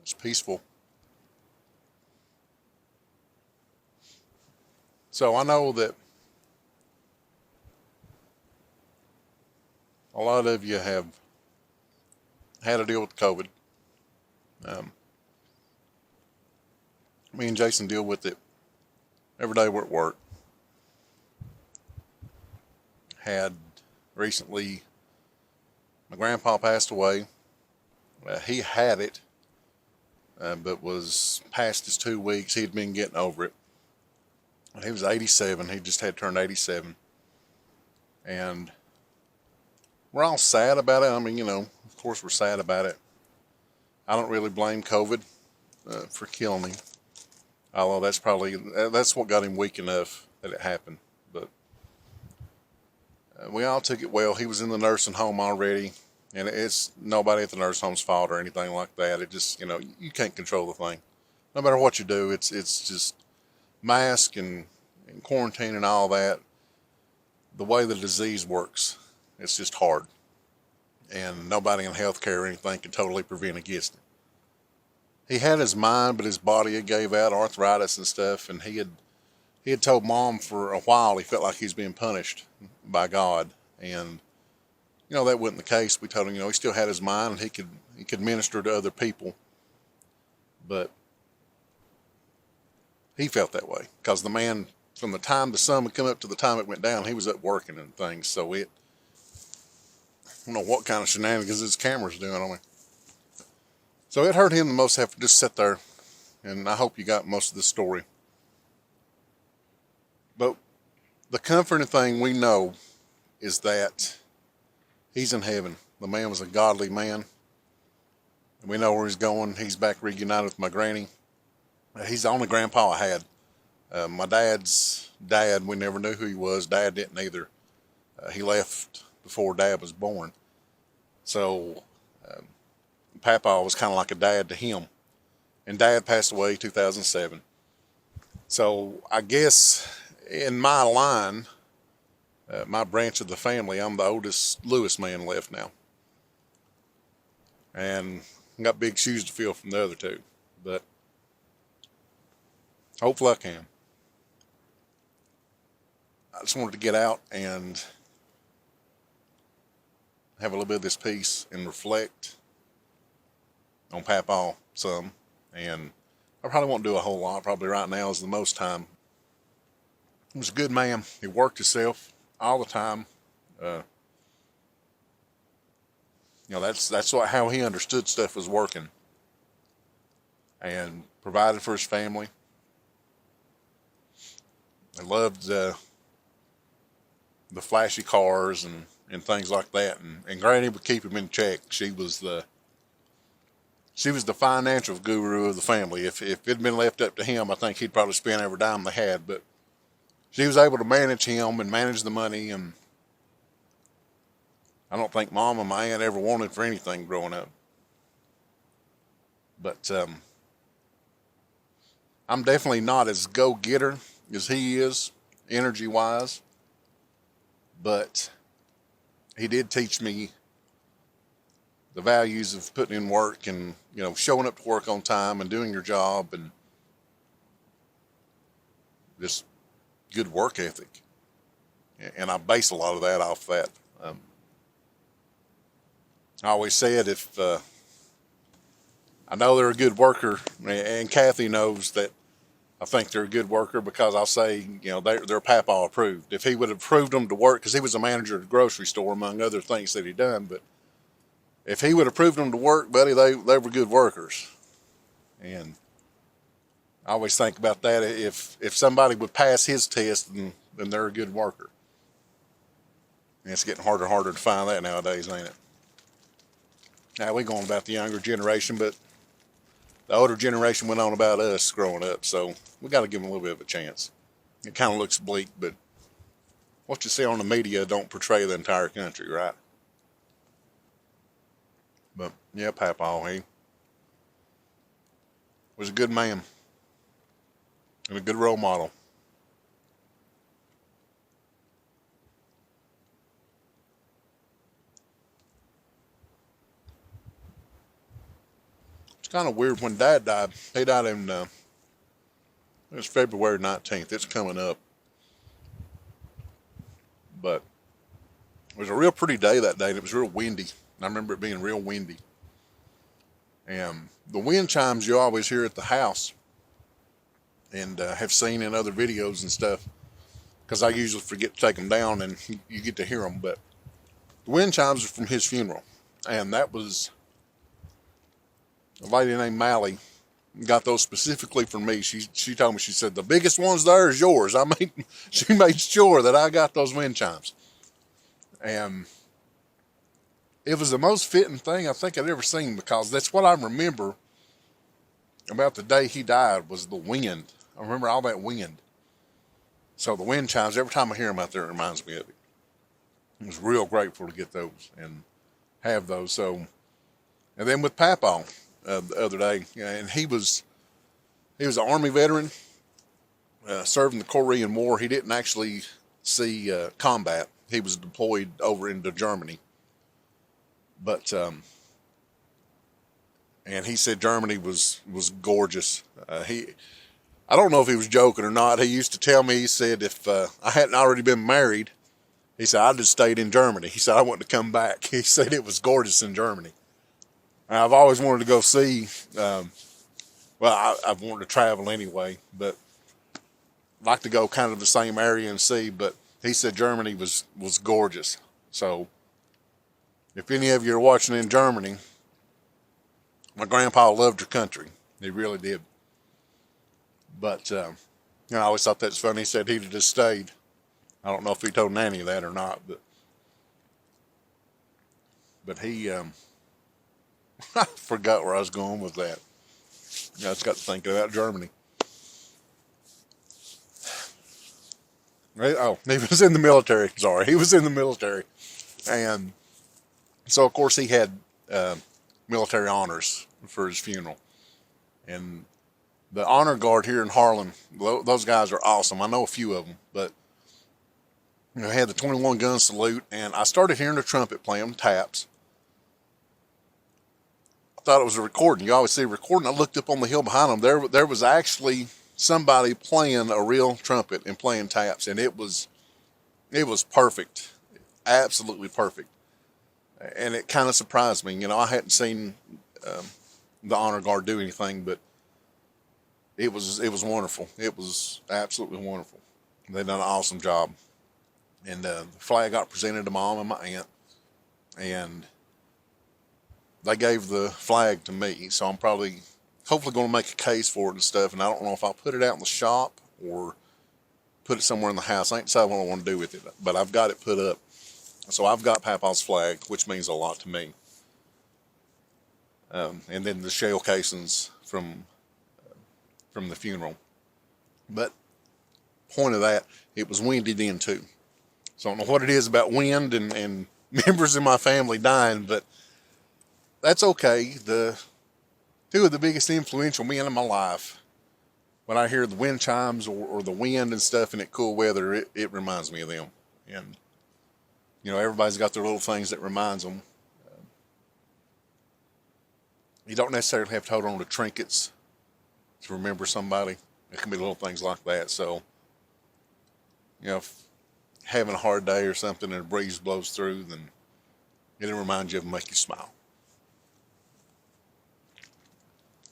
It's peaceful. So I know that a lot of you have had to deal with COVID. Um, Me and Jason deal with it every day we're at work. Had recently, my grandpa passed away. He had it, but was past his 2 weeks. He'd been getting over it. He was 87. He just had turned 87. And we're all sad about it. I mean, of course we're sad about it. I don't really blame COVID for killing him. Although that's what got him weak enough that it happened. But we all took it well. He was in the nursing home already. And it's nobody at the nursing home's fault or anything like that. It just, you can't control the thing. No matter what you do, it's just mask and quarantine and all that. The way the disease works, it's just hard. And nobody in healthcare or anything can totally prevent against it. He had his mind, but his body had gave out arthritis and stuff. And he had told Mom for a while he felt like he was being punished by God. And that wasn't the case. We told him, he still had his mind and he could minister to other people. But he felt that way because the man, from the time the sun would come up to the time it went down, he was up working and things. So I don't know what kind of shenanigans his camera's doing on me. So it hurt him the most to have to just sit there. And I hope you got most of the story. But the comforting thing we know is that he's in heaven. The man was a godly man. And we know where he's going. He's back reunited with my granny. He's the only grandpa I had. My dad's dad, we never knew who he was. Dad didn't either. He left before Dad was born. So Papaw was kind of like a dad to him. And Dad passed away in 2007. So I guess in my line, my branch of the family, I'm the oldest Lewis man left now. And got big shoes to fill from the other two. But hopefully I can. I just wanted to get out and have a little bit of this peace and reflect on Papaw some. And I probably won't do a whole lot. Probably right now is the most time. He was a good man. He worked himself all the time. That's how he understood stuff was working. And provided for his family. I loved the flashy cars and things like that. And Granny would keep him in check. She was the financial guru of the family. If it had been left up to him, I think he'd probably spend every dime they had. But she was able to manage him and manage the money. And I don't think Mom and my aunt ever wanted for anything growing up. But I'm definitely not as go-getter as he is, energy-wise. But he did teach me the values of putting in work and, showing up to work on time and doing your job and just good work ethic. And I base a lot of that off that. I always said I know they're a good worker, and Kathy knows that I think they're a good worker because I'll say, they're Papaw approved. If he would have approved them to work, because he was a manager at a grocery store, among other things that he done, but if he would have approved them to work, buddy, they were good workers. And I always think about that. If somebody would pass his test, then they're a good worker. And it's getting harder and harder to find that nowadays, ain't it? Now, we're going about the younger generation, but the older generation went on about us growing up, so we got to give them a little bit of a chance. It kind of looks bleak, but what you see on the media don't portray the entire country, right? But yeah, Papaw, he was a good man and a good role model. It's kind of weird. When Dad died, he died in it was February 19th. It's coming up, but it was a real pretty day that day, and it was real windy. I remember it being real windy. And the wind chimes you always hear at the house, and have seen in other videos and stuff, because I usually forget to take them down, and you get to hear them. But the wind chimes are from his funeral, and that was a lady named Mally got those specifically for me. She told me, she said, the biggest ones there is yours. She made sure that I got those wind chimes. And it was the most fitting thing I think I'd ever seen, because that's what I remember about the day he died, was the wind. I remember all that wind. So the wind chimes, every time I hear them out there, it reminds me of it. I was real grateful to get those and have those. So, and then with Papaw, the other day, and he was an Army veteran, served in the Korean War. He didn't actually see combat. He was deployed over into Germany. But and he said Germany was gorgeous. I don't know if he was joking or not. He used to tell me, he said, if I hadn't already been married, he said, I'd just stayed in Germany. He said, I wanted to come back. He said it was gorgeous in Germany. And I've always wanted to go see, I've wanted to travel anyway, but I'd like to go kind of the same area and see. But he said Germany was gorgeous. So if any of you are watching in Germany, my grandpa loved your country. He really did. But, I always thought that's funny. He said he'd have just stayed. I don't know if he told Nanny that or not, but he, I forgot where I was going with that. I just got to thinking about Germany. Oh, he was in the military. Sorry, he was in the military. And so, of course, he had military honors for his funeral. And the honor guard here in Harlan, those guys are awesome. I know a few of them, but they had the 21 gun salute, and I started hearing the trumpet playing, taps. I thought it was a recording. You always see a recording. I looked up on the hill behind them. There was actually somebody playing a real trumpet and playing taps, and it was perfect, absolutely perfect. And it kind of surprised me. I hadn't seen the honor guard do anything, but it was wonderful. It was absolutely wonderful. They done an awesome job. And the flag got presented to Mom and my aunt, and they gave the flag to me. So I'm hopefully going to make a case for it and stuff. And I don't know if I'll put it out in the shop or put it somewhere in the house. I ain't decided what I want to do with it, but I've got it put up. So I've got Papaw's flag, which means a lot to me. And then the shell casings from the funeral. But point of that, it was windy then too. So I don't know what it is about wind and members in my family dying, but that's okay. Two of the biggest influential men in my life, when I hear the wind chimes or the wind and stuff and it cool weather, it reminds me of them. And, everybody's got their little things that reminds them. You don't necessarily have to hold on to trinkets to remember somebody. It can be little things like that. So, if having a hard day or something and a breeze blows through, then it'll remind you of them, make you smile.